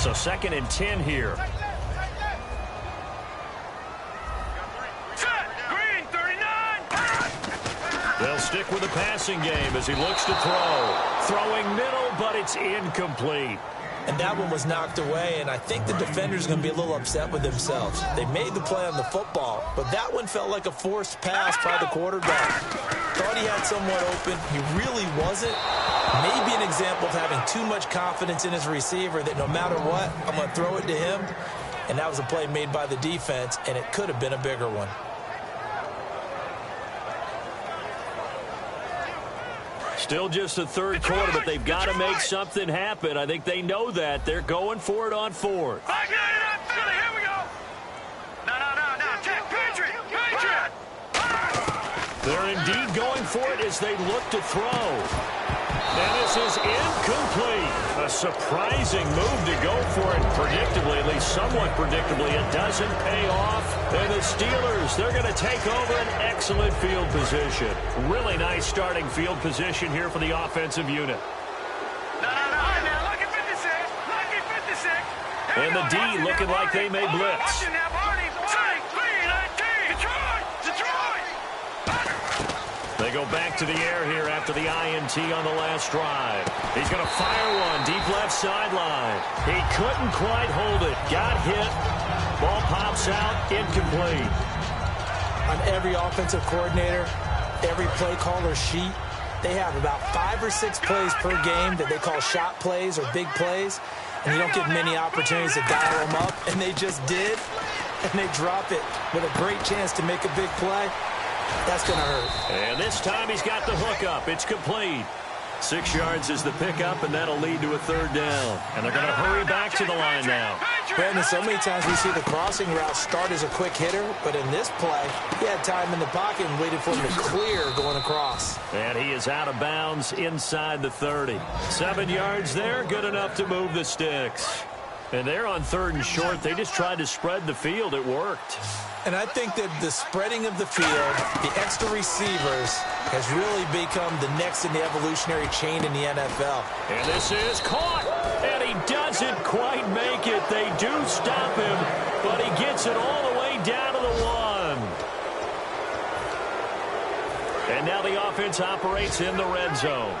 So 2nd and 10 here. They'll stick with the passing game as he looks to throw. Throwing middle, but it's incomplete. And that one was knocked away, and I think the defender's going to be a little upset with themselves. They made the play on the football, but that one felt like a forced pass by the quarterback. Thought he had someone open. He really wasn't. Maybe an example of having too much confidence in his receiver that no matter what, I'm going to throw it to him. And that was a play made by the defense, and it could have been a bigger one. Still just the third quarter, but they've got to make something happen. I think they know that. They're going for it on 4th. Here we go. No. Patriot. They're indeed going for it as they look to throw. And this is incomplete. A surprising move to go for it. Predictably, at least somewhat predictably, it doesn't pay off. And the Steelers, they're going to take over an excellent field position. Really nice starting field position here for the offensive unit. No. Look at 56. And the D looking like they may blitz. They go back to the air here after the INT on the last drive. He's going to fire one deep left sideline. He couldn't quite hold it. Got hit. Ball pops out. Incomplete. On every offensive coordinator, every play caller sheet, they have about 5 or 6 plays per game that they call shot plays or big plays. And you don't get many opportunities to dial them up. And they just did. And they drop it with a great chance to make a big play. That's going to hurt. And this time he's got the hook up. It's complete. 6 yards is the pickup, and that'll lead to a 3rd down. And they're going to hurry back to the line now. Brandon, so many times we see the crossing route start as a quick hitter, but in this play, he had time in the pocket and waited for him to clear going across. And he is out of bounds inside the 30. 7 yards there, good enough to move the sticks. And they're on 3rd and short. They just tried to spread the field. It worked. And I think that the spreading of the field, the extra receivers, has really become the next in the evolutionary chain in the NFL. And this is caught, and he doesn't quite make it. They do stop him, but he gets it all the way down to the 1. And now the offense operates in the red zone.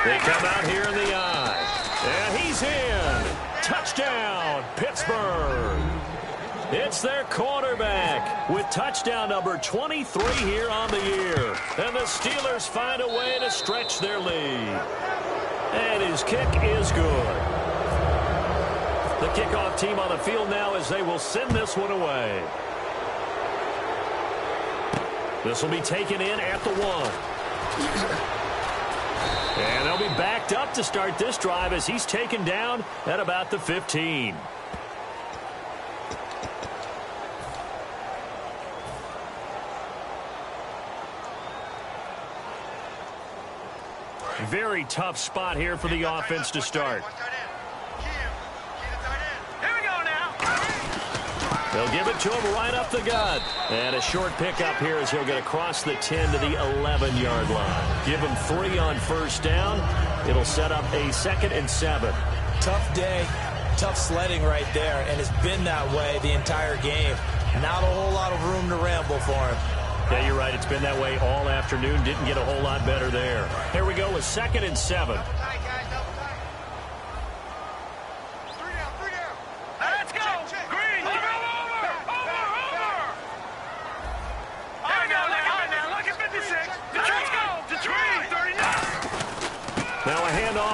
They come out here in the eye, and he's in. Touchdown, Pittsburgh. It's their quarterback with touchdown number 23 here on the year. And the Steelers find a way to stretch their lead. And his kick is good. The kickoff team on the field now as they will send this one away. This will be taken in at the 1. And they'll be backed up to start this drive as he's taken down at about the 15. Very tough spot here for the offense to start. They'll give it to him right up the gut. And a short pickup here as he'll get across the 10 to the 11-yard line. Give him 3 on 1st down. It'll set up a 2nd and 7. Tough day, tough sledding right there, and it's been that way the entire game. Not a whole lot of room to ramble for him. Yeah, you're right. It's been that way all afternoon. Didn't get a whole lot better there. Here we go with 2nd and 7.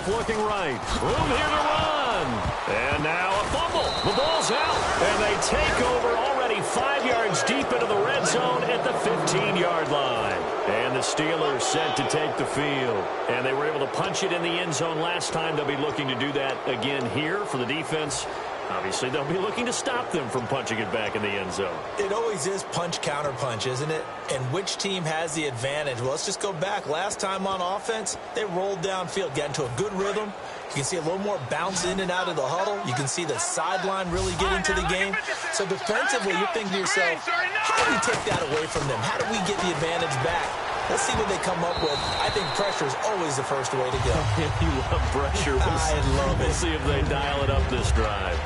Looking right. Room here to run. And now a fumble. The ball's out. And they take over already 5 yards deep into the red zone at the 15-yard line. And the Steelers set to take the field. And they were able to punch it in the end zone last time. They'll be looking to do that again here for the defense. Obviously, they'll be looking to stop them from punching it back in the end zone. It always is punch-counter-punch, isn't it? And which team has the advantage? Well, let's just go back. Last time on offense, they rolled downfield, got into a good rhythm. You can see a little more bounce in and out of the huddle. You can see the sideline really get into the game. So defensively, you're thinking to yourself, how do we take that away from them? How do we get the advantage back? Let's see what they come up with. I think pressure is always the first way to go. You love pressure. I love it. We'll see if they dial it up this drive.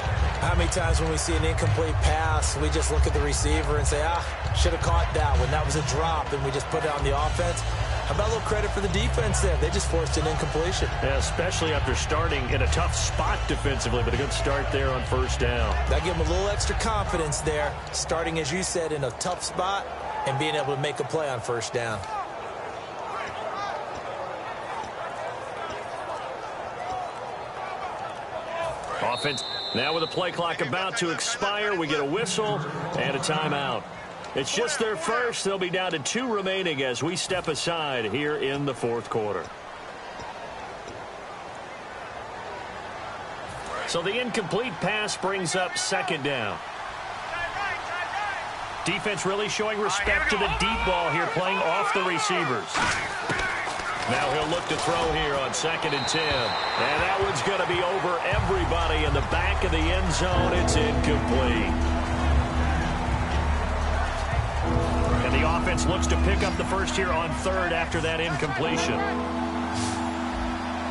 How many times when we see an incomplete pass, we just look at the receiver and say, should have caught that one. That was a drop, and we just put it on the offense. How about a little credit for the defense there? They just forced an incompletion. Yeah, especially after starting in a tough spot defensively, but a good start there on first down. That gave them a little extra confidence there, starting, as you said, in a tough spot and being able to make a play on first down. Offense now with the play clock about to expire. We get a whistle and a timeout. It's just their first. They'll be down to 2 remaining as we step aside here in the fourth quarter. So the incomplete pass brings up second down. Defense really showing respect to the deep ball here, playing off the receivers. Now he'll look to throw here on 2nd and 10. And that one's going to be over everybody in the back of the end zone. It's incomplete. And the offense looks to pick up the first here on 3rd after that incompletion.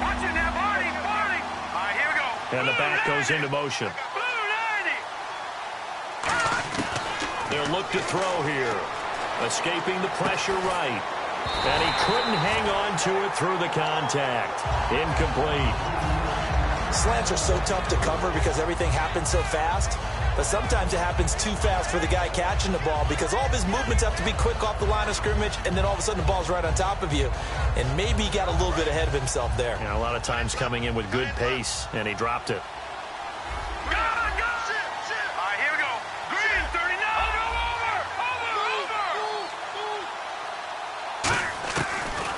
Watch it now, Barney. All right, here we go. And the back goes into motion. They'll look to throw here. Escaping the pressure right. And he couldn't hang on to it through the contact. Incomplete. Slants are so tough to cover because everything happens so fast. But sometimes it happens too fast for the guy catching the ball because all of his movements have to be quick off the line of scrimmage, and then all of a sudden the ball's right on top of you. And maybe he got a little bit ahead of himself there. Yeah, a lot of times coming in with good pace, and he dropped it.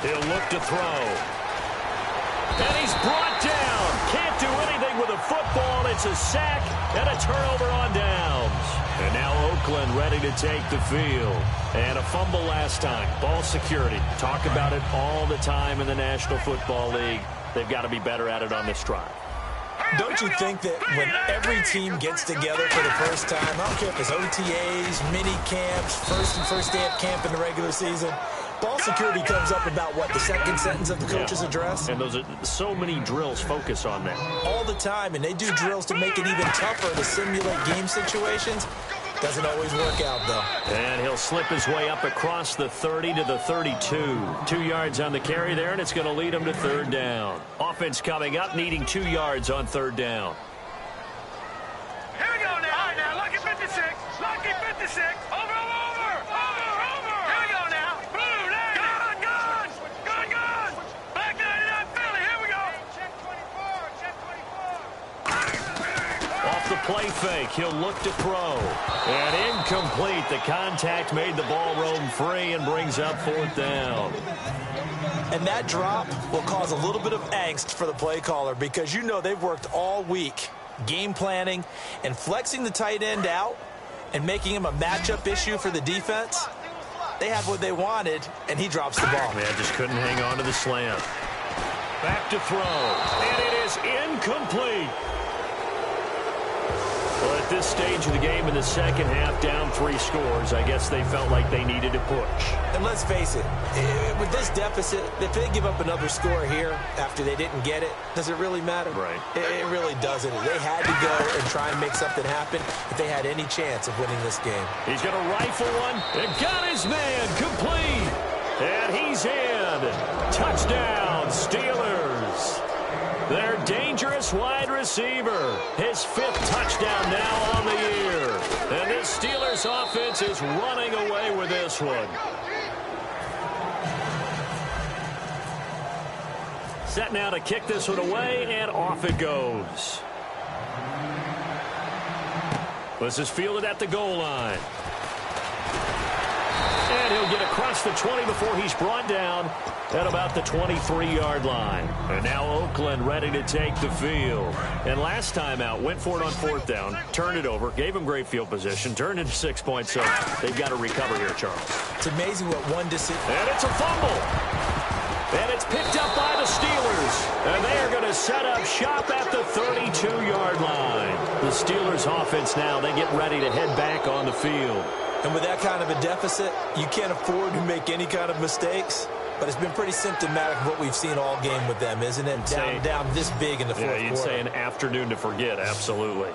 He'll look to throw. And he's brought down. Can't do anything with a football. It's a sack and a turnover on downs. And now Oakland ready to take the field. And a fumble last time. Ball security. Talk about it all the time in the National Football League. They've got to be better at it on this drive. Don't you think that when every team gets together for the first time, I don't care if it's OTAs, mini camps, first day of camp in the regular season, ball security comes up about, what, the second sentence of the coach's address? And those are so many drills focus on that. All the time, and they do drills to make it even tougher to simulate game situations. Doesn't always work out, though. And he'll slip his way up across the 30 to the 32. 2 yards on the carry there, and it's going to lead him to 3rd down. Offense coming up, needing 2 yards on 3rd down. Here we go now. All right, now, lucky 56. Lucky 56. Over. Here we go now. Blue 90. Gone. Black 99 Philly. Here we go. Check 24. Off the play fake, he'll look to throw. And incomplete. The contact made the ball roam free and brings up 4th down. And that drop will cause a little bit of angst for the play caller because you know they've worked all week game planning and flexing the tight end out and making him a matchup issue for the defense. They had what they wanted, and he drops the ball. Yeah, just couldn't hang on to the slant. Back to throw. And it is incomplete. Well, at this stage of the game in the second half, down 3 scores, I guess they felt like they needed to push. And let's face it, with this deficit, if they give up another score here after they didn't get it, does it really matter? Right. It really doesn't. They had to go and try and make something happen if they had any chance of winning this game. He's going to rifle one and got his man complete. And he's in. Touchdown, Steelers. Their dangerous wide receiver. His 5th touchdown now on the year. And this Steelers offense is running away with this one. Set now to kick this one away, and off it goes. This is fielded at the goal line. And he'll get across the 20 before he's brought down at about the 23-yard line. And now Oakland ready to take the field. And last time out, went for it on 4th down, turned it over, gave him great field position, turned into 6 points. So they've got to recover here, Charles. It's amazing what one decision. And it's a fumble. And it's picked up by the Steelers. And they are going to set up shop at the 32-yard line. The Steelers offense now, they get ready to head back on the field. And with that kind of a deficit, you can't afford to make any kind of mistakes. But it's been pretty symptomatic of what we've seen all game with them, isn't it? Down this big in the fourth quarter. Yeah, you'd say an afternoon to forget, absolutely.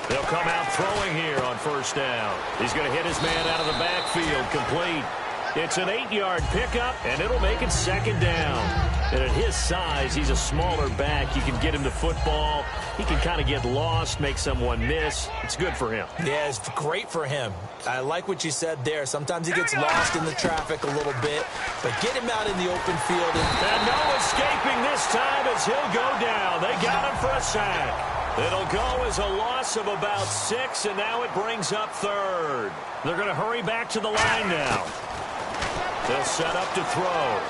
They'll come out throwing here on first down. He's going to hit his man out of the backfield, complete. It's an 8-yard pickup, and it'll make it second down. And at his size, he's a smaller back. You can get him to football. He can kind of get lost, make someone miss. It's good for him. Yeah, it's great for him. I like what you said there. Sometimes he gets lost in the traffic a little bit, but get him out in the open field. And no escaping this time as he'll go down. They got him for a sack. It'll go as a loss of about 6, and now it brings up third. They're going to hurry back to the line now. They'll set up to throw.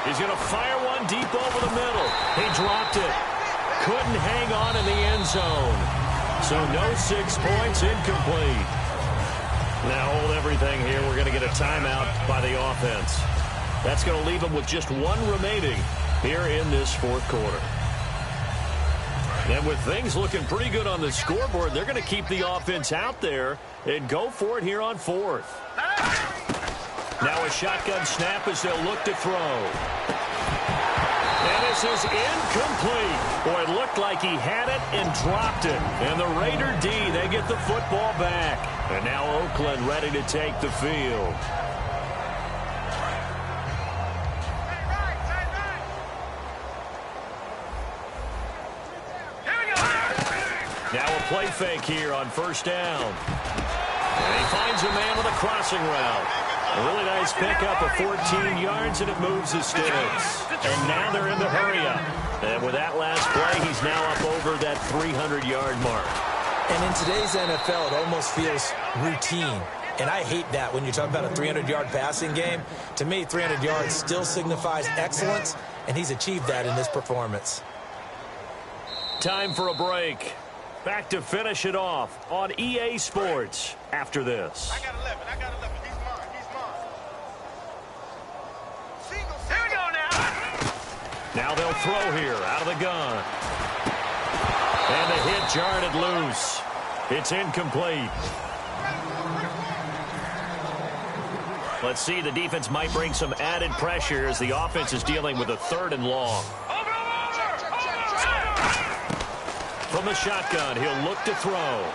He's going to fire one deep over the middle. He dropped it. Couldn't hang on in the end zone. So no 6 points, incomplete. Now hold everything here. We're going to get a timeout by the offense. That's going to leave them with just 1 remaining here in this fourth quarter. And with things looking pretty good on the scoreboard, they're going to keep the offense out there and go for it here on fourth. Now a shotgun snap as they'll look to throw. And this is incomplete. Boy, it looked like he had it and dropped it. And the Raider D, they get the football back. And now Oakland ready to take the field. Now a play fake here on first down. And he finds a man with a crossing route. A really nice pickup of 14 yards, and it moves the sticks. And now they're in the hurry-up. And with that last play, he's now up over that 300-yard mark. And in today's NFL, it almost feels routine. And I hate that when you talk about a 300-yard passing game. To me, 300 yards still signifies excellence, and he's achieved that in this performance. Time for a break. Back to finish it off on EA Sports after this. I got 11. He's mine. Here we go now. Now they'll throw here out of the gun. And the hit jarred it loose. It's incomplete. Let's see, the defense might bring some added pressure as the offense is dealing with a 3rd and long. From the shotgun, he'll look to throw.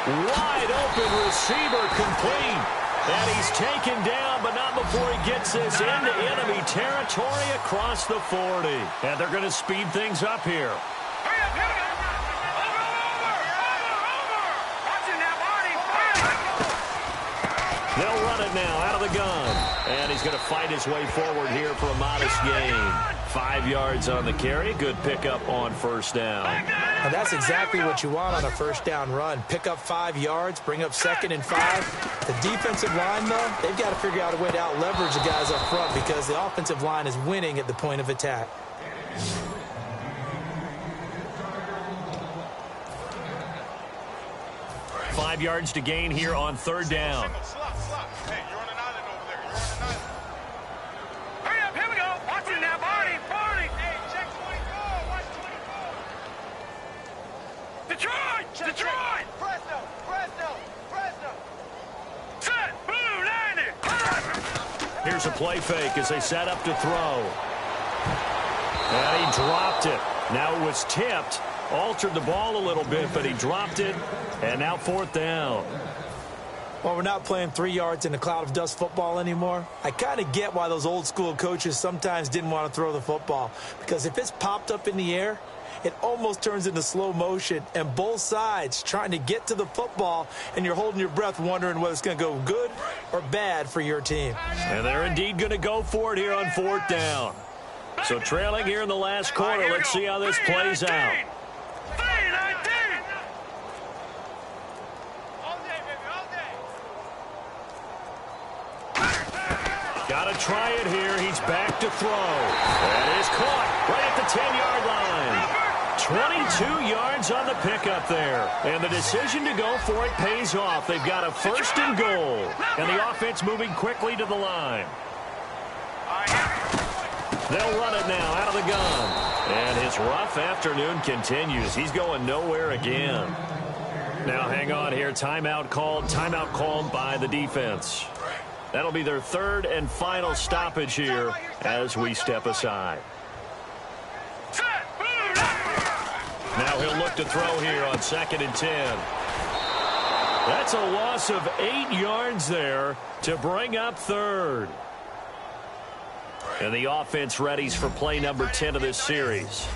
Wide open receiver, complete. And he's taken down, but not before he gets this into enemy territory across the 40. And they're going to speed things up here. Hurry up, over. Watching that body. They'll run it now out of the gun. And he's going to fight his way forward here for a modest gain. 5 yards on the carry. Good pickup on first down. And that's exactly what you want on a first down run. Pick up 5 yards, bring up 2nd and 5. The defensive line, though, they've got to figure out a way to out-leverage the guys up front because the offensive line is winning at the point of attack. Five yards to gain here on third down. Hey, you're on an island over there. Hurry up, here we go. Watching that body. Hey, check 24. Watch 24. Detroit. Presto. Set. Blue, landing. Here's a play fake as they set up to throw. And he dropped it. Now it was tipped. Altered the ball a little bit, but he dropped it. And now 4th down. Well, we're not playing 3 yards in a cloud of dust football anymore. I kind of get why those old school coaches sometimes didn't want to throw the football. Because if it's popped up in the air, it almost turns into slow motion. And both sides trying to get to the football, and you're holding your breath wondering whether it's going to go good or bad for your team. And they're indeed going to go for it here on 4th down. So trailing here in the last quarter. Let's see how this plays out. Got to try it here. He's back to throw. That is caught right at the 10-yard line. 22 yards on the pickup there. And the decision to go for it pays off. They've got a 1st and goal. And the offense moving quickly to the line. They'll run it now out of the gun. And his rough afternoon continues. He's going nowhere again. Now hang on here. Timeout called by the defense. That'll be their third and final stoppage here as we step aside. Now he'll look to throw here on 2nd and 10. That's a loss of 8 yards there to bring up third. And the offense readies for play number 10 of this series.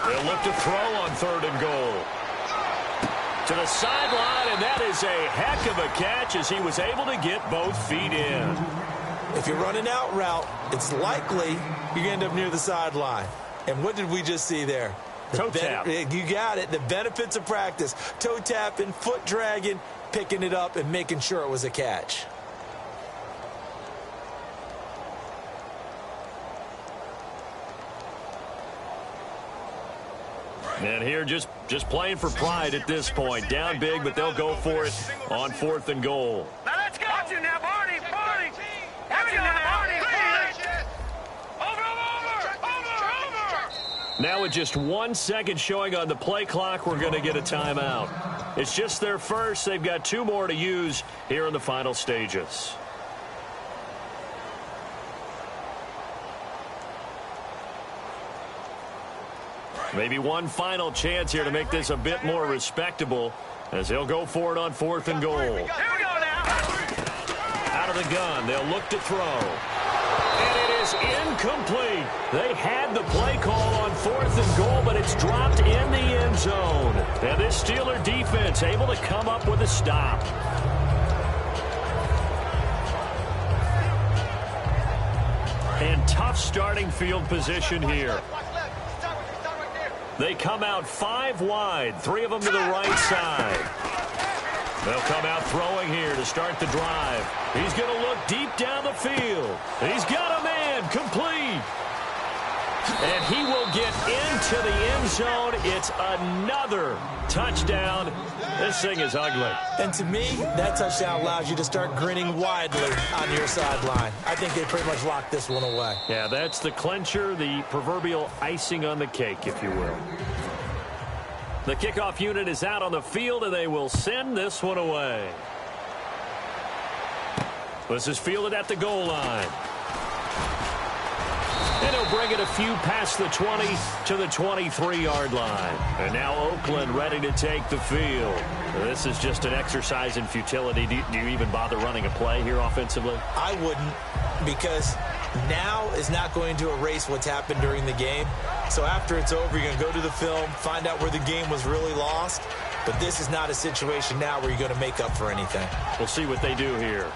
They'll look to throw on 3rd and goal. To the sideline, and that is a heck of a catch as he was able to get both feet in. If you're running out route, it's likely you're going to end up near the sideline. And what did we just see there? Toe tap. You got it. The benefits of practice. Toe tapping, foot dragging, picking it up, and making sure it was a catch. And here just playing for pride at this point. Down big, but they'll go for it on 4th and goal. Now let's go. Watch it now, Barney. Watch it now, Barney. Over. Now with just 1 second showing on the play clock, we're going to get a timeout. It's just their first. They've got 2 more to use here in the final stages. Maybe one final chance here to make this a bit more respectable as they'll go for it on 4th and goal. Here we go now. Out of the gun, they'll look to throw. And it is incomplete. They had the play call on 4th and goal, but it's dropped in the end zone. And this Steeler defense able to come up with a stop. And tough starting field position here. They come out 5 wide, 3 of them to the right side. They'll come out throwing here to start the drive. He's going to look deep down the field. He's got a man, complete. And he will get into the end zone. It's another touchdown. This thing is ugly. And to me, that touchdown allows you to start grinning widely on your sideline. I think they pretty much locked this one away. Yeah, that's the clincher, the proverbial icing on the cake, if you will. The kickoff unit is out on the field, and they will send this one away. This is fielded at the goal line. And he'll bring it a few past the 20 to the 23-yard line. And now Oakland ready to take the field. This is just an exercise in futility. Do you even bother running a play here offensively? I wouldn't, because now is not going to erase what's happened during the game. So after it's over, you're going to go to the film, find out where the game was really lost. But this is not a situation now where you're going to make up for anything. We'll see what they do here.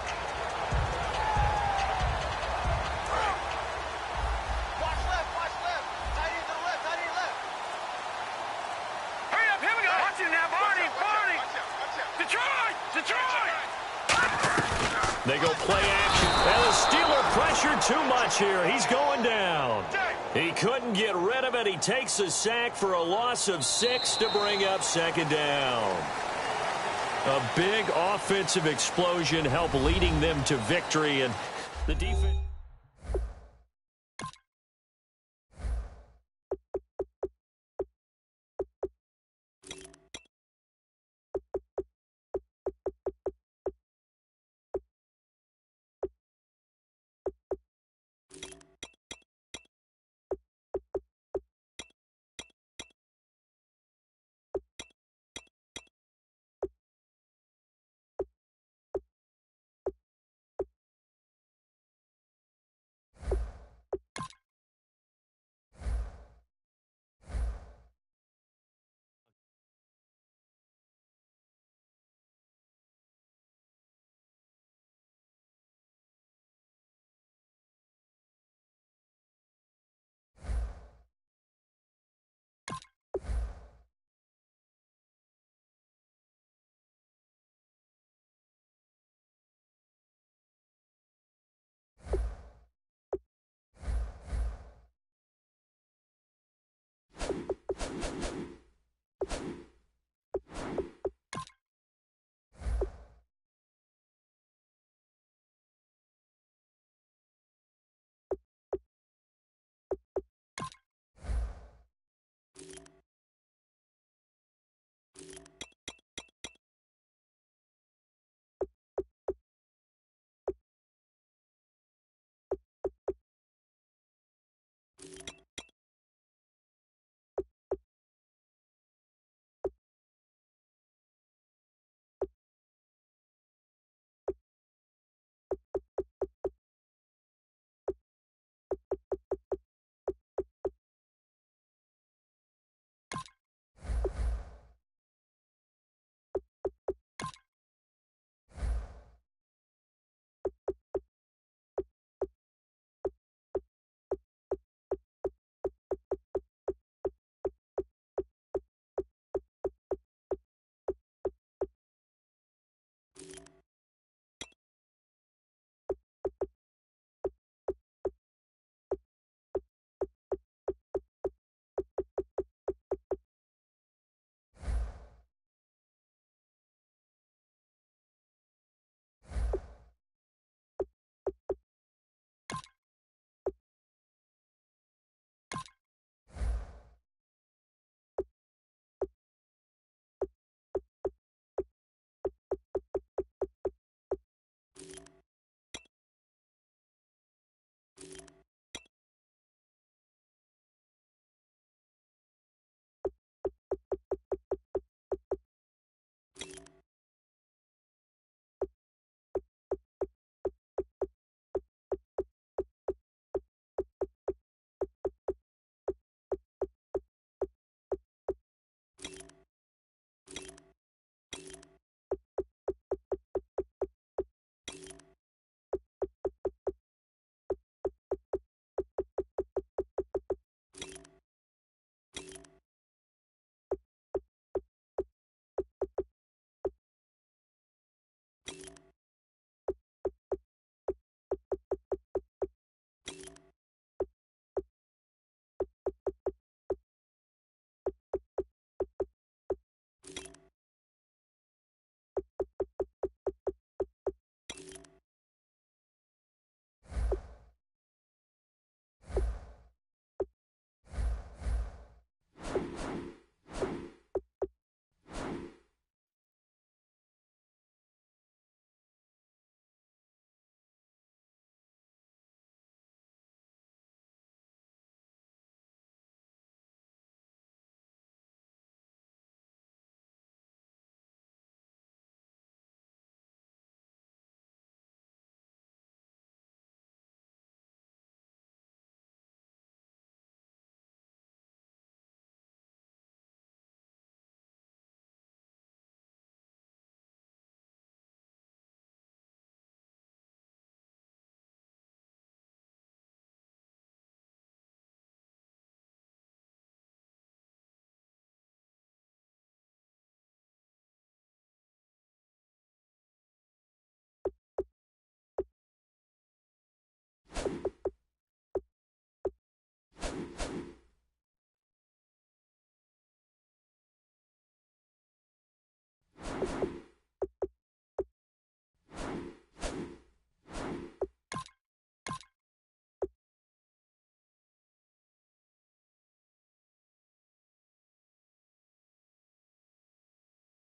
They go play action. And the Steeler pressured too much here. He's going down. He couldn't get rid of it. He takes a sack for a loss of 6 to bring up 2nd down. A big offensive explosion helped leading them to victory. And the defense...